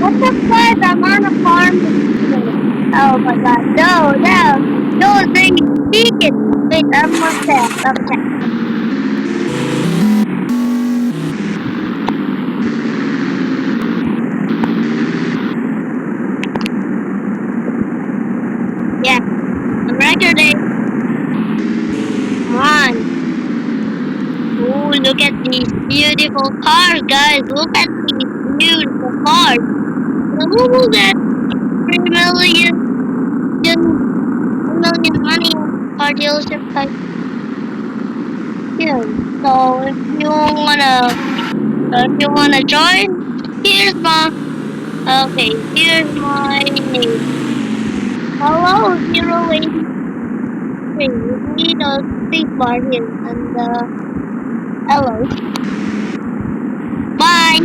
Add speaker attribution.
Speaker 1: Guys, I'm on a farm. Oh my god, no, they speak it. Wait, I'm upset. Yeah, I'm recording. Come on. Ooh, look at these beautiful cars, guys. Look at these beautiful cars. Ooh, that's 3 million money car dealership type. Yeah. So if you wanna join, here's my here's my name. Hello, 083. You need a space bar here and hello. Bye.